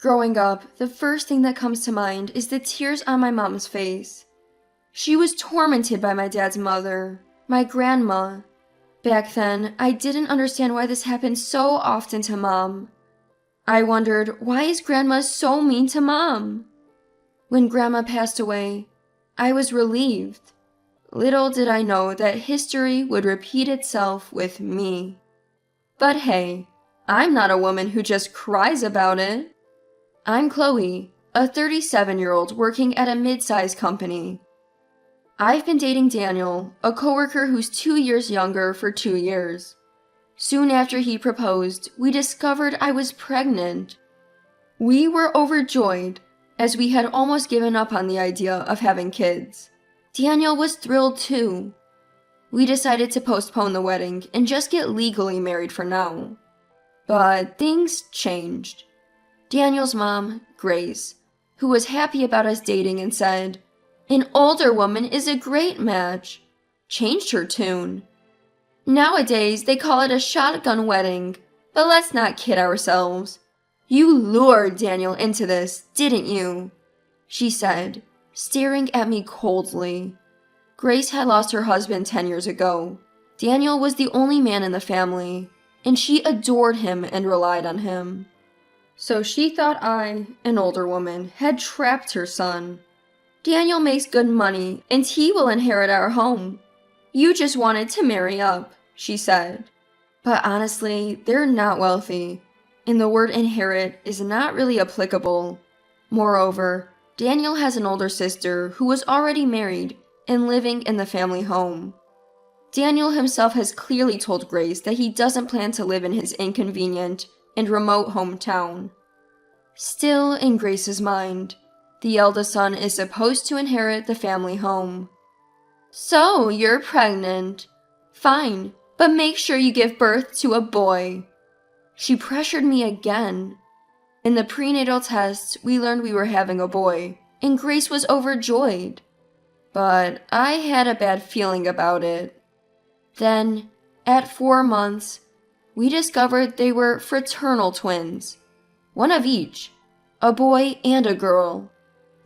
Growing up, the first thing that comes to mind is the tears on my mom's face. She was tormented by my dad's mother, my grandma. Back then, I didn't understand why this happened so often to Mom. I wondered, why is Grandma so mean to Mom? When Grandma passed away, I was relieved. Little did I know that history would repeat itself with me. But hey, I'm not a woman who just cries about it. I'm Chloe, a 37-year-old working at a mid-sized company. I've been dating Daniel, a coworker who's 2 years younger, for 2 years. Soon after he proposed, we discovered I was pregnant. We were overjoyed, as we had almost given up on the idea of having kids. Daniel was thrilled too. We decided to postpone the wedding and just get legally married for now. But things changed. Daniel's mom, Grace, who was happy about us dating and said, "An older woman is a great match," changed her tune. Nowadays, they call it a shotgun wedding, but let's not kid ourselves. "You lured Daniel into this, didn't you?" she said, staring at me coldly. Grace had lost her husband 10 years ago. Daniel was the only man in the family, and she adored him and relied on him. So she thought I, an older woman, had trapped her son. "Daniel makes good money, and he will inherit our home. You just wanted to marry up," she said. But honestly, they're not wealthy, and the word inherit is not really applicable. Moreover, Daniel has an older sister who was already married and living in the family home. Daniel himself has clearly told Grace that he doesn't plan to live in his inconvenient and remote hometown. Still, in Grace's mind, the eldest son is supposed to inherit the family home. "So, you're pregnant. Fine, but make sure you give birth to a boy." She pressured me again. In the prenatal tests, we learned we were having a boy, and Grace was overjoyed. But I had a bad feeling about it. Then, at 4 months, we discovered they were fraternal twins. One of each, a boy and a girl.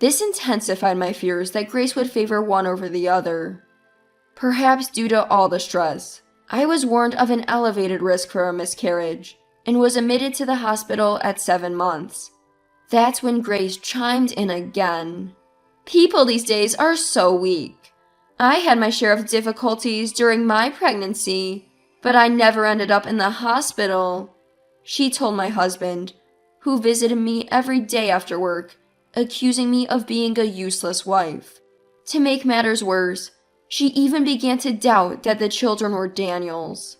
This intensified my fears that Grace would favor one over the other. Perhaps due to all the stress, I was warned of an elevated risk for a miscarriage and was admitted to the hospital at 7 months. That's when Grace chimed in again. People these days are so weak. I had my share of difficulties during my pregnancy, but I never ended up in the hospital, she told my husband, who visited me every day after work, accusing me of being a useless wife. To make matters worse, she even began to doubt that the children were Daniel's.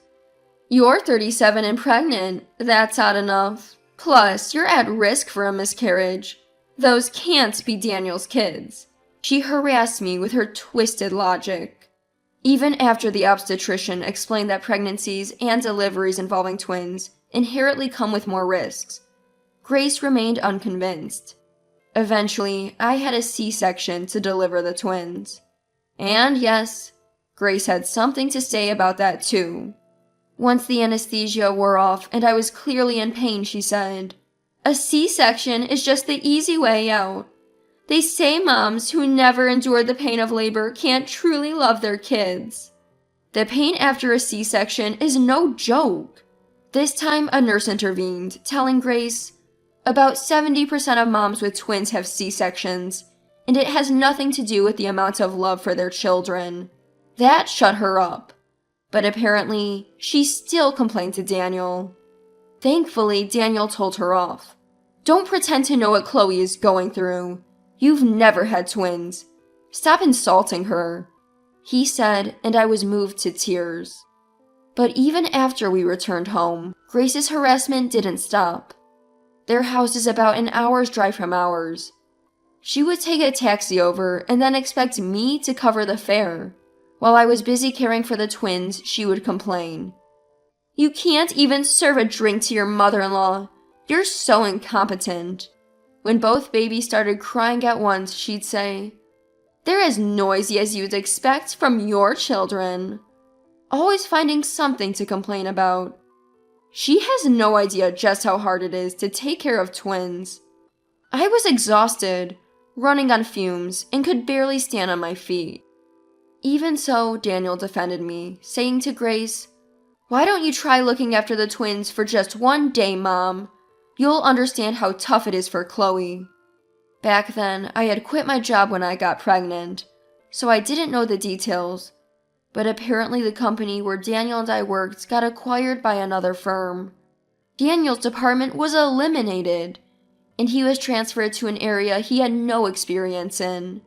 "You're 37 and pregnant. That's odd enough. Plus, you're at risk for a miscarriage. Those can't be Daniel's kids." She harassed me with her twisted logic. Even after the obstetrician explained that pregnancies and deliveries involving twins inherently come with more risks, Grace remained unconvinced. Eventually, I had a C-section to deliver the twins. And yes, Grace had something to say about that too. Once the anesthesia wore off and I was clearly in pain, she said, "A C-section is just the easy way out. They say moms who never endured the pain of labor can't truly love their kids." The pain after a C-section is no joke. This time, a nurse intervened, telling Grace, "About 70% of moms with twins have C-sections, and it has nothing to do with the amount of love for their children." That shut her up. But apparently, she still complained to Daniel. Thankfully, Daniel told her off. "Don't pretend to know what Chloe is going through. You've never had twins. Stop insulting her," he said, and I was moved to tears. But even after we returned home, Grace's harassment didn't stop. Their house is about an hour's drive from ours. She would take a taxi over and then expect me to cover the fare. While I was busy caring for the twins, she would complain. "You can't even serve a drink to your mother-in-law. You're so incompetent." When both babies started crying at once, she'd say, "They're as noisy as you'd expect from your children." Always finding something to complain about. She has no idea just how hard it is to take care of twins. I was exhausted, running on fumes, and could barely stand on my feet. Even so, Daniel defended me, saying to Grace, "Why don't you try looking after the twins for just one day, Mom? You'll understand how tough it is for Chloe." Back then, I had quit my job when I got pregnant, so I didn't know the details, but apparently the company where Daniel and I worked got acquired by another firm. Daniel's department was eliminated, and he was transferred to an area he had no experience in.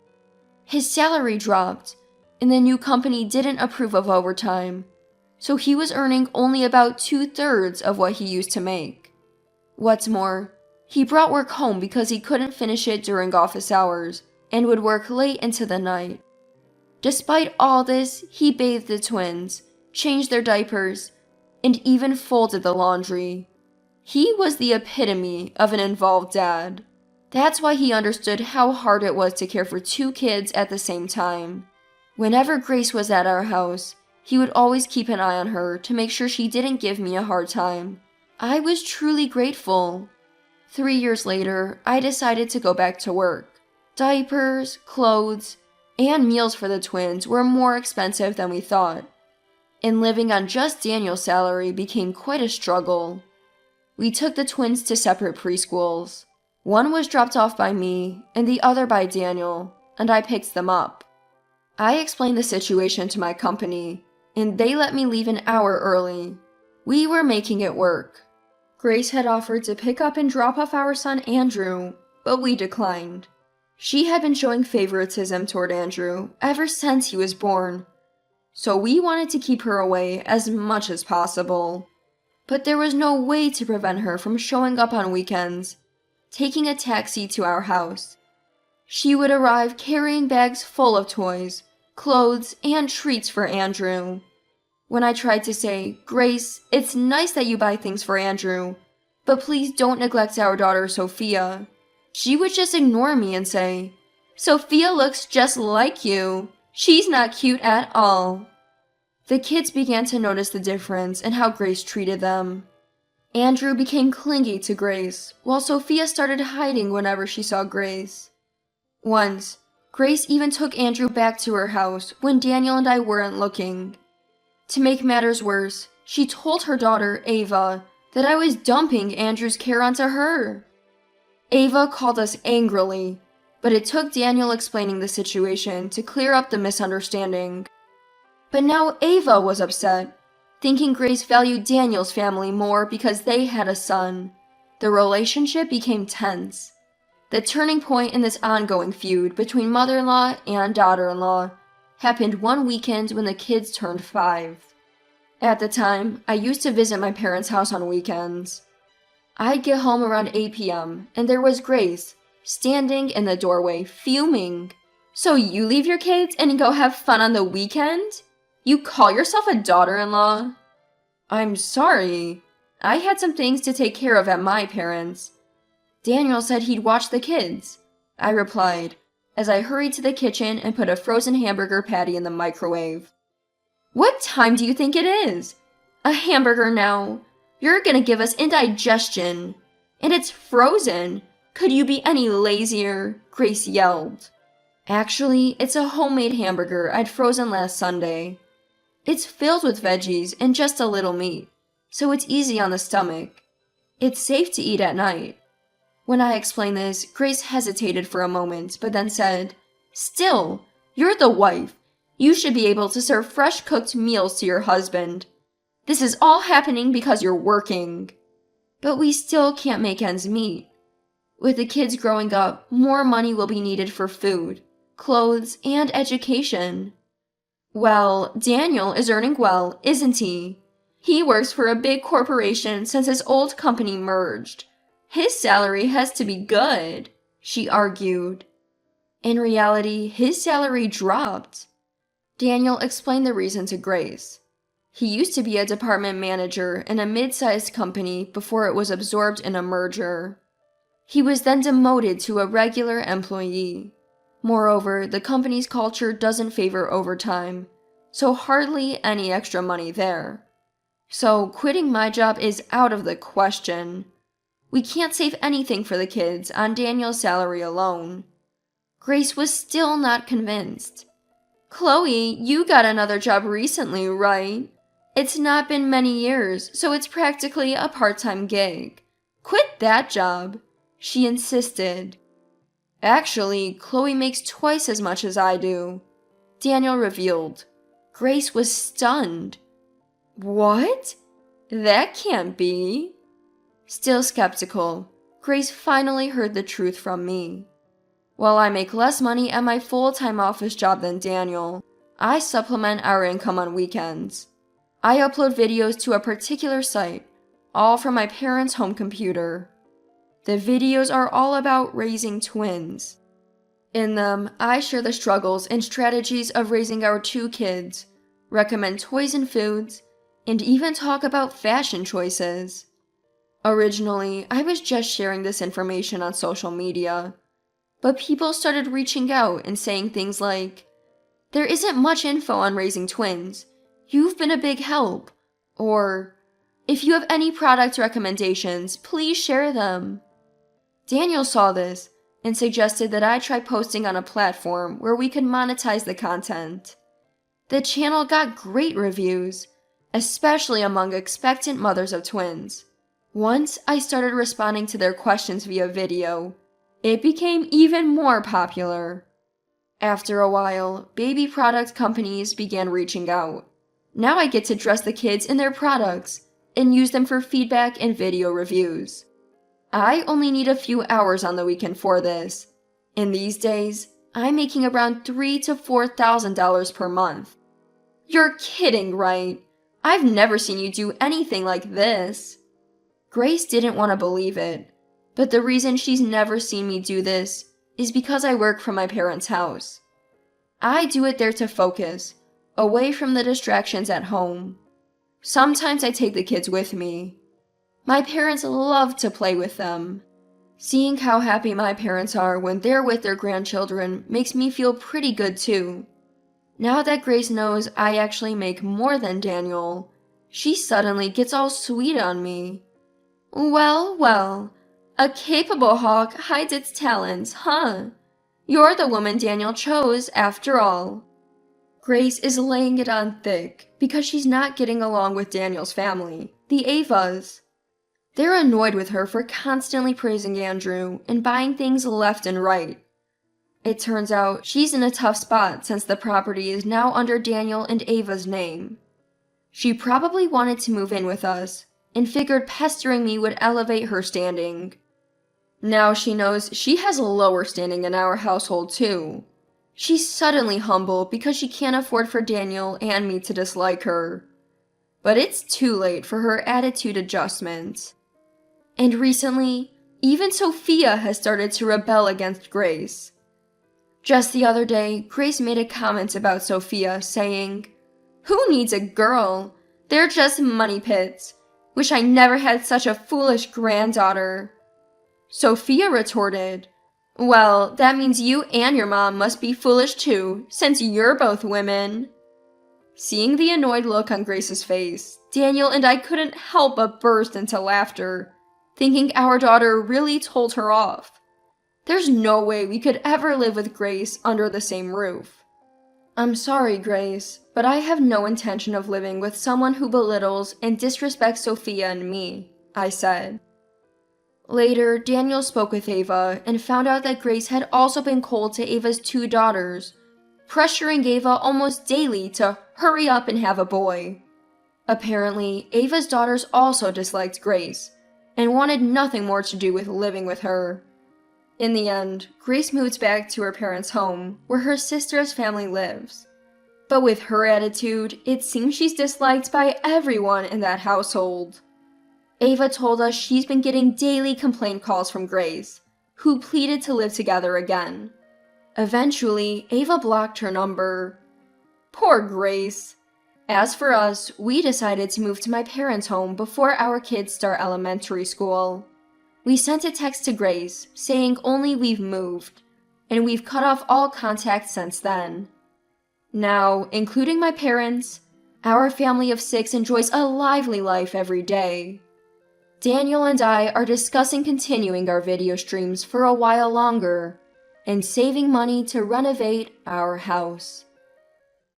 His salary dropped, and the new company didn't approve of overtime, so he was earning only about 2/3 of what he used to make. What's more, he brought work home because he couldn't finish it during office hours and would work late into the night. Despite all this, he bathed the twins, changed their diapers, and even folded the laundry. He was the epitome of an involved dad. That's why he understood how hard it was to care for two kids at the same time. Whenever Grace was at our house, he would always keep an eye on her to make sure she didn't give me a hard time. I was truly grateful. 3 years later, I decided to go back to work. Diapers, clothes, and meals for the twins were more expensive than we thought, and living on just Daniel's salary became quite a struggle. We took the twins to separate preschools. One was dropped off by me, and the other by Daniel, and I picked them up. I explained the situation to my company, and they let me leave an hour early. We were making it work. Grace had offered to pick up and drop off our son Andrew, but we declined. She had been showing favoritism toward Andrew ever since he was born, so we wanted to keep her away as much as possible. But there was no way to prevent her from showing up on weekends, taking a taxi to our house. She would arrive carrying bags full of toys, clothes, and treats for Andrew. When I tried to say, "Grace, it's nice that you buy things for Andrew, but please don't neglect our daughter Sophia," she would just ignore me and say, "Sophia looks just like you. She's not cute at all." The kids began to notice the difference in how Grace treated them. Andrew became clingy to Grace, while Sophia started hiding whenever she saw Grace. Once, Grace even took Andrew back to her house when Daniel and I weren't looking. To make matters worse, she told her daughter, Ava, that I was dumping Andrew's care onto her. Ava called us angrily, but it took Daniel explaining the situation to clear up the misunderstanding. But now Ava was upset, thinking Grace valued Daniel's family more because they had a son. The relationship became tense. The turning point in this ongoing feud between mother-in-law and daughter-in-law happened one weekend when the kids turned 5. At the time, I used to visit my parents' house on weekends. I'd get home around 8 p.m., and there was Grace, standing in the doorway, fuming. "So you leave your kids and go have fun on the weekend? You call yourself a daughter-in-law?" "I'm sorry. I had some things to take care of at my parents'. Daniel said he'd watch the kids," I replied, as I hurried to the kitchen and put a frozen hamburger patty in the microwave. "What time do you think it is? A hamburger now. You're gonna give us indigestion. And it's frozen. Could you be any lazier?" Grace yelled. "Actually, it's a homemade hamburger I'd frozen last Sunday. It's filled with veggies and just a little meat, so it's easy on the stomach. It's safe to eat at night." When I explained this, Grace hesitated for a moment, but then said, "Still, you're the wife. You should be able to serve fresh cooked meals to your husband. This is all happening because you're working." But we still can't make ends meet. With the kids growing up, more money will be needed for food, clothes, and education. Well, Daniel is earning well, isn't he? He works for a big corporation since his old company merged. His salary has to be good, she argued. In reality, his salary dropped. Daniel explained the reason to Grace. He used to be a department manager in a mid-sized company before it was absorbed in a merger. He was then demoted to a regular employee. Moreover, the company's culture doesn't favor overtime, so hardly any extra money there. So quitting my job is out of the question. We can't save anything for the kids on Daniel's salary alone. Grace was still not convinced. Chloe, you got another job recently, right? It's not been many years, so it's practically a part-time gig. Quit that job, she insisted. Actually, Chloe makes twice as much as I do, Daniel revealed. Grace was stunned. What? That can't be. Still skeptical, Grace finally heard the truth from me. While I make less money at my full-time office job than Daniel, I supplement our income on weekends. I upload videos to a particular site, all from my parents' home computer. The videos are all about raising twins. In them, I share the struggles and strategies of raising our 2 kids, recommend toys and foods, and even talk about fashion choices. Originally, I was just sharing this information on social media, but people started reaching out and saying things like, "There isn't much info on raising twins. You've been a big help." Or, "If you have any product recommendations, please share them." Daniel saw this and suggested that I try posting on a platform where we could monetize the content. The channel got great reviews, especially among expectant mothers of twins. Once I started responding to their questions via video, it became even more popular. After a while, baby product companies began reaching out. Now I get to dress the kids in their products and use them for feedback and video reviews. I only need a few hours on the weekend for this. In these days, I'm making around $3,000 to $4,000 per month. You're kidding, right? I've never seen you do anything like this. Grace didn't want to believe it, but the reason she's never seen me do this is because I work from my parents' house. I do it there to focus, away from the distractions at home. Sometimes I take the kids with me. My parents love to play with them. Seeing how happy my parents are when they're with their grandchildren makes me feel pretty good too. Now that Grace knows I actually make more than Daniel, she suddenly gets all sweet on me. Well, well, a capable hawk hides its talons, huh? You're the woman Daniel chose, after all. Grace is laying it on thick because she's not getting along with Daniel's family, the Avas. They're annoyed with her for constantly praising Andrew and buying things left and right. It turns out she's in a tough spot since the property is now under Daniel and Ava's name. She probably wanted to move in with us and figured pestering me would elevate her standing. Now she knows she has a lower standing in our household too. She's suddenly humble because she can't afford for Daniel and me to dislike her. But it's too late for her attitude adjustment. And recently, even Sophia has started to rebel against Grace. Just the other day, Grace made a comment about Sophia, saying, "Who needs a girl? They're just money pits. Wish I never had such a foolish granddaughter." Sophia retorted, "Well, that means you and your mom must be foolish too, since you're both women." Seeing the annoyed look on Grace's face, Daniel and I couldn't help but burst into laughter, thinking our daughter really told her off. There's no way we could ever live with Grace under the same roof. "I'm sorry, Grace, but I have no intention of living with someone who belittles and disrespects Sophia and me," I said. Later, Daniel spoke with Ava and found out that Grace had also been cold to Ava's 2 daughters, pressuring Ava almost daily to hurry up and have a boy. Apparently, Ava's daughters also disliked Grace and wanted nothing more to do with living with her. In the end, Grace moves back to her parents' home, where her sister's family lives. But with her attitude, it seems she's disliked by everyone in that household. Ava told us she's been getting daily complaint calls from Grace, who pleaded to live together again. Eventually, Ava blocked her number. Poor Grace. As for us, we decided to move to my parents' home before our kids start elementary school. We sent a text to Grace saying only we've moved, and we've cut off all contact since then. Now, including my parents, our family of 6 enjoys a lively life every day. Daniel and I are discussing continuing our video streams for a while longer and saving money to renovate our house.